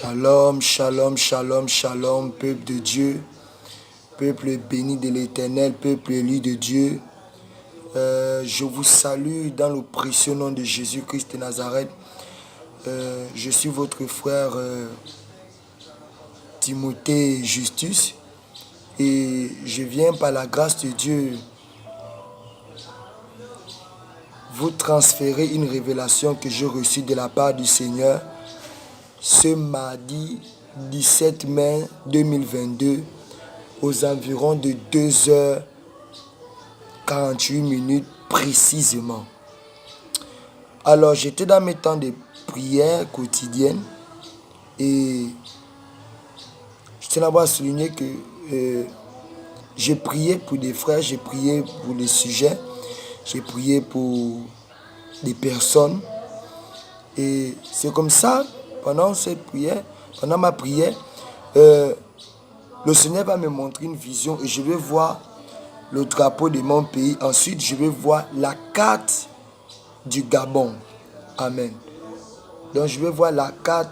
Shalom, shalom, shalom, shalom, peuple de Dieu, peuple béni de l'Éternel, peuple élu de Dieu. Je vous salue dans le précieux nom de Jésus-Christ de Nazareth. Je suis votre frère Timothée Justus et je viens par la grâce de Dieu vous transférer une révélation que j'ai reçue de la part du Seigneur ce mardi 17 mai 2022 aux environs de 2h48 précisément. Alors j'étais dans mes temps de prière quotidienne et je tiens à souligner que j'ai prié pour des frères, j'ai prié pour des sujets, j'ai prié pour des personnes et c'est comme ça. Pendant cette prière, pendant ma prière, le Seigneur va me montrer une vision et je vais voir le drapeau de mon pays. Ensuite, je vais voir la carte du Gabon. Amen. Donc, je vais voir la carte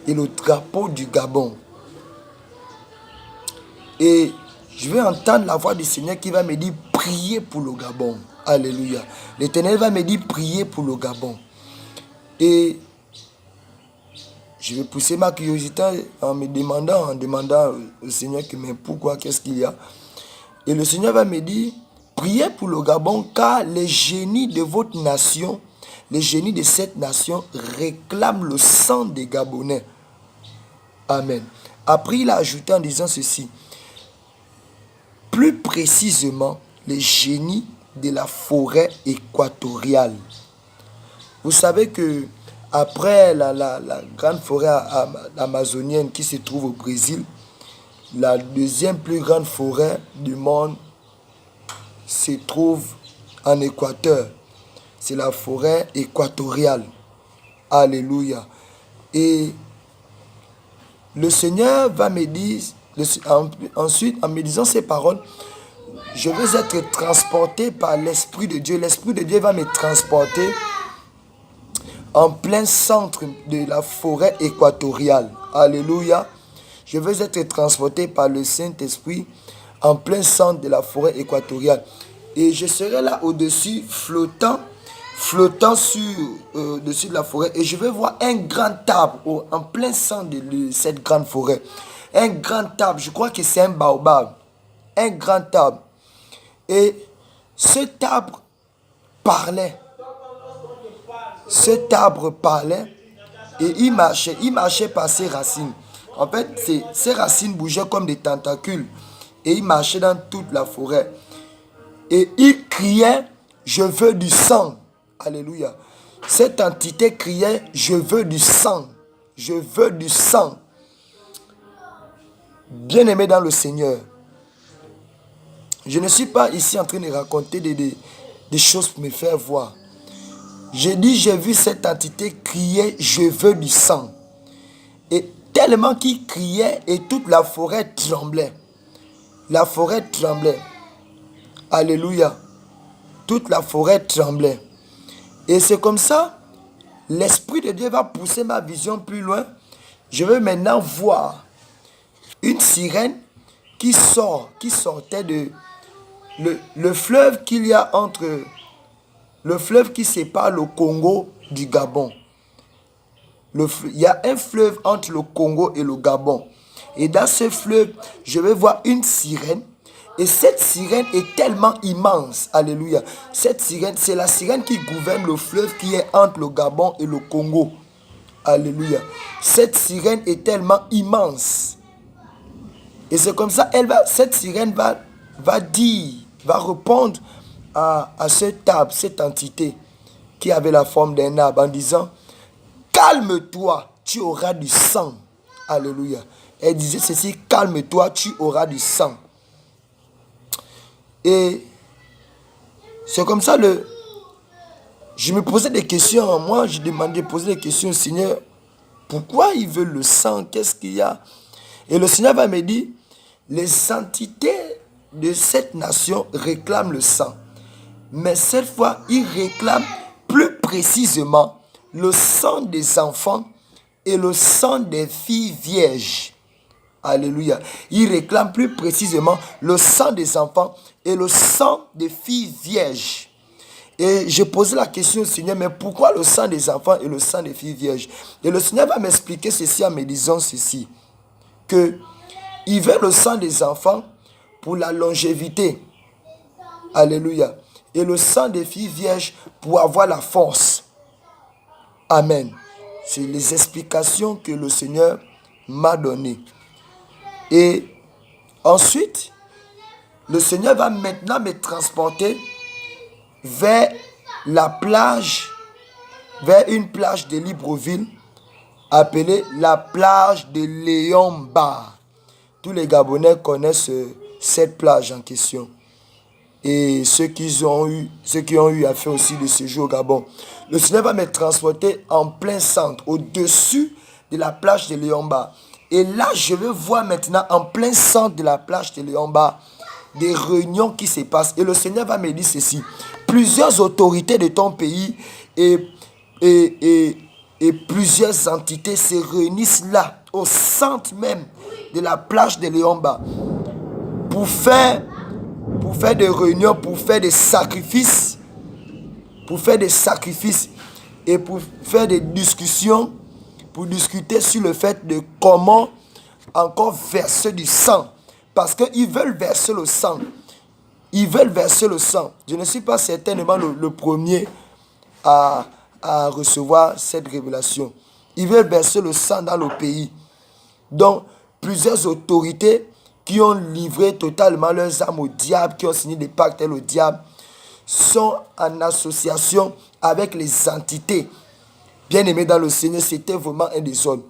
et le drapeau du Gabon. Et je vais entendre la voix du Seigneur qui va me dire prier pour le Gabon. Alléluia. L'Éternel va me dire prier pour le Gabon. Et je vais pousser ma curiosité en demandant au Seigneur mais pourquoi, qu'est-ce qu'il y a. Et le Seigneur va me dire, priez pour le Gabon car les génies de votre nation, les génies de cette nation réclament le sang des Gabonais. Amen. Après, il a ajouté en disant ceci, plus précisément, les génies de la forêt équatoriale. Vous savez que après la grande forêt amazonienne qui se trouve au Brésil, la deuxième plus grande forêt du monde se trouve en Équateur. C'est la forêt équatoriale. Alléluia. Et le Seigneur va me dire, ensuite en me disant ces paroles, je vais être transporté par l'Esprit de Dieu. L'Esprit de Dieu va me transporter en plein centre de la forêt équatoriale. Alléluia. Je vais être transporté par le Saint-Esprit en plein centre de la forêt équatoriale. Et je serai là au-dessus, flottant au-dessus de la forêt. Et je vais voir un grand arbre en plein centre de cette grande forêt. Un grand arbre, je crois que c'est un baobab. Un grand arbre. Et cet arbre parlait. Cet arbre parlait et il marchait par ses racines. En fait, ses racines bougeaient comme des tentacules et il marchait dans toute la forêt. Et il criait, je veux du sang. Alléluia. Cette entité criait, je veux du sang. Je veux du sang. Bien-aimé dans le Seigneur, je ne suis pas ici en train de raconter des choses pour me faire voir. J'ai dit, j'ai vu cette entité crier, je veux du sang. Et tellement qu'il criait et toute la forêt tremblait. La forêt tremblait. Alléluia. Toute la forêt tremblait. Et c'est comme ça, l'Esprit de Dieu va pousser ma vision plus loin. Je veux maintenant voir une sirène qui sortait de le fleuve qu'il y a entre... Le fleuve qui sépare le Congo du Gabon. Il y a un fleuve entre le Congo et le Gabon. Et dans ce fleuve, je vais voir une sirène. Et cette sirène est tellement immense. Alléluia. Cette sirène, c'est la sirène qui gouverne le fleuve qui est entre le Gabon et le Congo. Alléluia. Cette sirène est tellement immense. Et c'est comme ça, cette sirène va dire, va répondre à cet arbre, cette entité qui avait la forme d'un arbre en disant, calme-toi, tu auras du sang. Alléluia. Elle disait ceci, calme-toi, tu auras du sang. Et c'est comme ça, je me posais des questions, moi je demandais, posais des questions au Seigneur, pourquoi ils veulent le sang, qu'est-ce qu'il y a? Et le Seigneur va me dire, les entités de cette nation réclament le sang. Mais cette fois, il réclame plus précisément le sang des enfants et le sang des filles vierges. Alléluia. Il réclame plus précisément le sang des enfants et le sang des filles vierges. Et je posais la question au Seigneur, mais pourquoi le sang des enfants et le sang des filles vierges? Et le Seigneur va m'expliquer ceci en me disant ceci, que il veut le sang des enfants pour la longévité. Alléluia. Et le sang des filles vierges pour avoir la force. Amen. C'est les explications que le Seigneur m'a données. Et ensuite, le Seigneur va maintenant me transporter vers la plage, vers une plage de Libreville, appelée la plage de Léon-Bar. Tous les Gabonais connaissent cette plage en question. Et ceux qui ont eu à faire aussi le séjour au Gabon. Le Seigneur va me transporter en plein centre, au-dessus de la plage de Léon-Bar. Et là, je vais voir maintenant en plein centre de la plage de Léon-Bar des réunions qui se passent. Et le Seigneur va me dire ceci. Plusieurs autorités de ton pays et plusieurs entités se réunissent là, au centre même de la plage de Léon-Bar, pour faire des réunions, pour faire des sacrifices, et pour faire des discussions, pour discuter sur le fait de comment encore verser du sang. Parce qu'ils veulent verser le sang. Ils veulent verser le sang. Je ne suis pas certainement le premier à recevoir cette révélation. Ils veulent verser le sang dans le pays. Donc, plusieurs autorités qui ont livré totalement leurs âmes au diable, qui ont signé des pactes avec le diable, sont en association avec les entités. Bien aimés dans le Seigneur, c'était vraiment un désordre.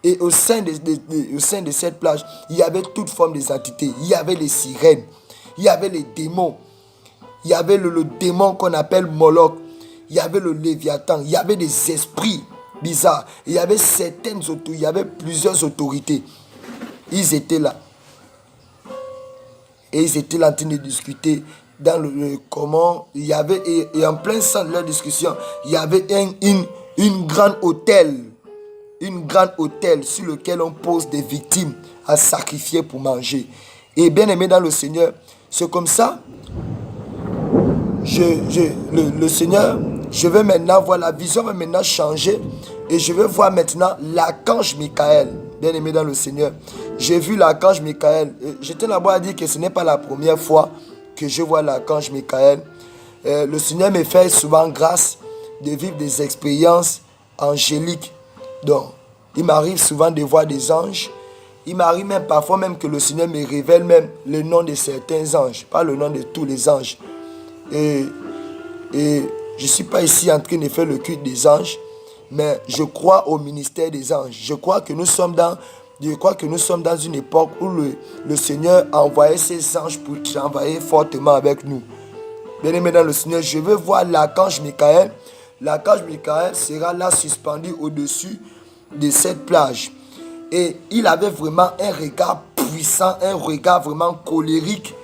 Et au sein de cette plage, il y avait toute forme des entités. Il y avait les sirènes, il y avait les démons, il y avait le démon qu'on appelle Moloch, il y avait le Léviathan, il y avait des esprits bizarres, il y avait il y avait plusieurs autorités. Ils étaient là. Et ils étaient là en train de discuter dans comment il y avait, et en plein centre de leur discussion, il y avait une grande autel sur lequel on pose des victimes à sacrifier pour manger. Et bien aimé dans le Seigneur, c'est comme ça, le Seigneur, je vais maintenant voir, la vision va maintenant changer, et je vais voir maintenant l'archange Michael. Bien aimé dans le Seigneur, j'ai vu l'archange Michael. Je tiens d'abord à dire que ce n'est pas la première fois que je vois l'archange Michael. Le Seigneur me fait souvent grâce de vivre des expériences angéliques. Donc, il m'arrive souvent de voir des anges. Il m'arrive même parfois même que le Seigneur me révèle même le nom de certains anges, pas le nom de tous les anges. Et je ne suis pas ici en train de faire le culte des anges, mais je crois au ministère des anges. Je crois que nous sommes dans une époque où le Seigneur a envoyé ses anges pour travailler fortement avec nous. Bien aimé dans le Seigneur, je veux voir l'archange Michael. L'archange Michael sera là suspendu au-dessus de cette plage. Et il avait vraiment un regard puissant, un regard vraiment colérique.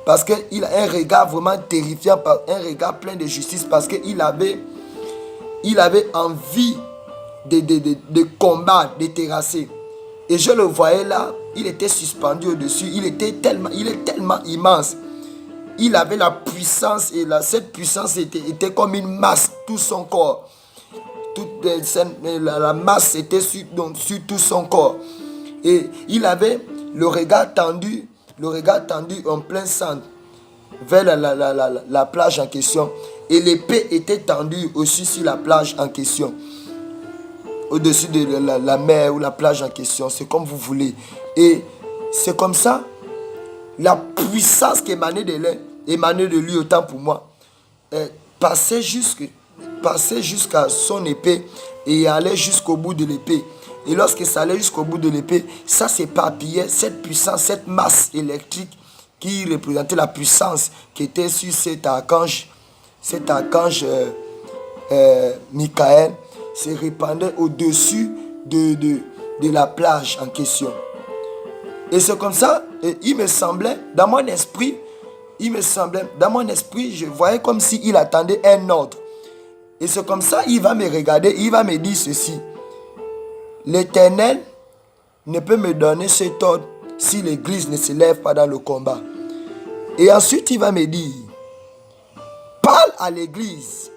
Parce qu'il a un regard vraiment terrifiant, un regard plein de justice. Parce qu'il avait envie de combattre, de terrasser. Et je le voyais là, il était suspendu au-dessus. Il est tellement immense. Il avait la puissance, et cette puissance était comme une masse, tout son corps. La masse était sur tout son corps. Et il avait le regard tendu en plein centre, vers la plage en question. Et l'épée était tendue aussi sur la plage en question, au-dessus de la mer ou la plage en question, c'est comme vous voulez. Et c'est comme ça, la puissance qui émanait de lui, autant pour moi, passait jusqu'à son épée et allait jusqu'au bout de l'épée. Et lorsque ça allait jusqu'au bout de l'épée, ça s'éparpillait, cette puissance, cette masse électrique qui représentait la puissance qui était sur cet archange Michael, se répandait au-dessus de la plage en question. Et c'est comme ça, il me semblait, dans mon esprit, je voyais comme s'il attendait un ordre. Et c'est comme ça, il va me regarder, il va me dire ceci. l'Éternel ne peut me donner cet ordre si l'église ne se lève pas dans le combat. Et ensuite, il va me dire, parle à l'église,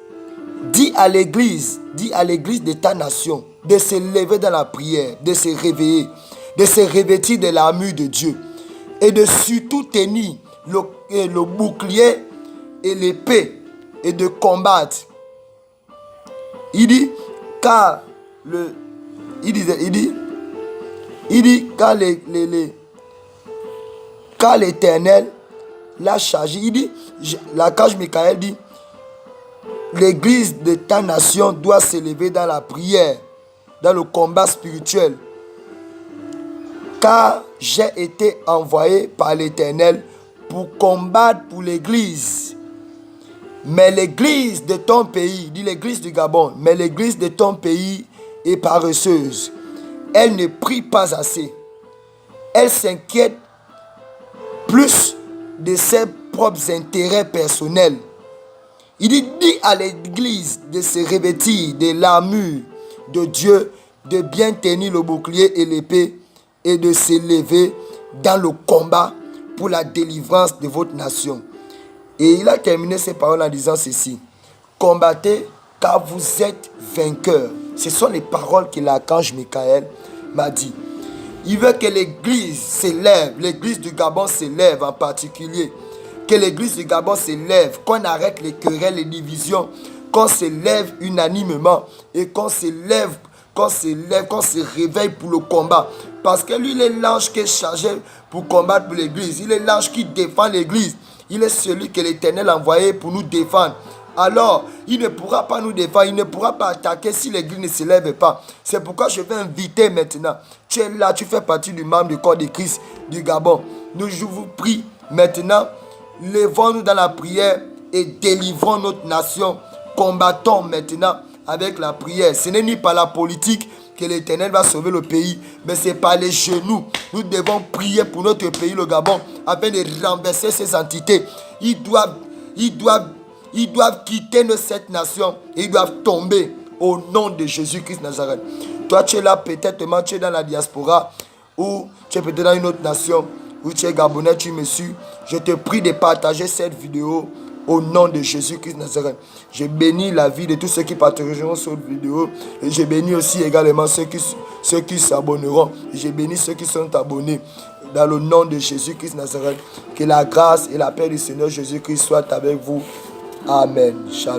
dis à l'église de ta nation, de se lever dans la prière, de se réveiller, de se revêtir de l'armure de Dieu et de surtout tenir le bouclier et l'épée et de combattre. Il dit, car car l'Éternel l'a chargé. Il dit, l'archange Michael dit, l'église de ta nation doit se lever dans la prière, dans le combat spirituel. Car j'ai été envoyé par l'Éternel pour combattre pour l'église. Mais l'église de ton pays, dit l'église du Gabon, mais l'église de ton pays est paresseuse. Elle ne prie pas assez. Elle s'inquiète plus de ses propres intérêts personnels. Il dit à l'église de se revêtir de l'armure de Dieu, de bien tenir le bouclier et l'épée et de se lever dans le combat pour la délivrance de votre nation. Et il a terminé ses paroles en disant ceci: combattez car vous êtes vainqueurs. Ce sont les paroles que l'archange Michael m'a dit. Il veut que l'église s'élève, l'église du Gabon s'élève en particulier. Que l'église du Gabon s'élève, qu'on arrête les querelles, les divisions, qu'on s'élève unanimement et qu'on se réveille pour le combat. Parce que lui, il est l'ange qui est chargé pour combattre pour l'église. Il est l'ange qui défend l'église. Il est celui que l'Éternel a envoyé pour nous défendre. Alors, il ne pourra pas nous défendre, il ne pourra pas attaquer si l'église ne se lève pas. C'est pourquoi je vais inviter maintenant. Tu es là, tu fais partie du membre du corps de Christ du Gabon. Je vous prie maintenant, levons-nous dans la prière et délivrons notre nation. Combattons maintenant avec la prière. Ce n'est ni par la politique que l'Éternel va sauver le pays, mais c'est par les genoux. Nous devons prier pour notre pays, le Gabon, afin de renverser ces entités. Ils doivent quitter cette nation et ils doivent tomber au nom de Jésus-Christ Nazareth. Toi, tu es là, peut-être, tu es dans la diaspora ou tu es peut-être dans une autre nation, ou tu es Gabonais, tu me suis. Je te prie de partager cette vidéo au nom de Jésus-Christ Nazareth. Je bénis la vie de tous ceux qui partageront cette vidéo. Et je bénis aussi également ceux qui s'abonneront. Et je bénis ceux qui sont abonnés. Dans le nom de Jésus-Christ Nazareth. Que la grâce et la paix du Seigneur Jésus-Christ soient avec vous. Amen. Shalom.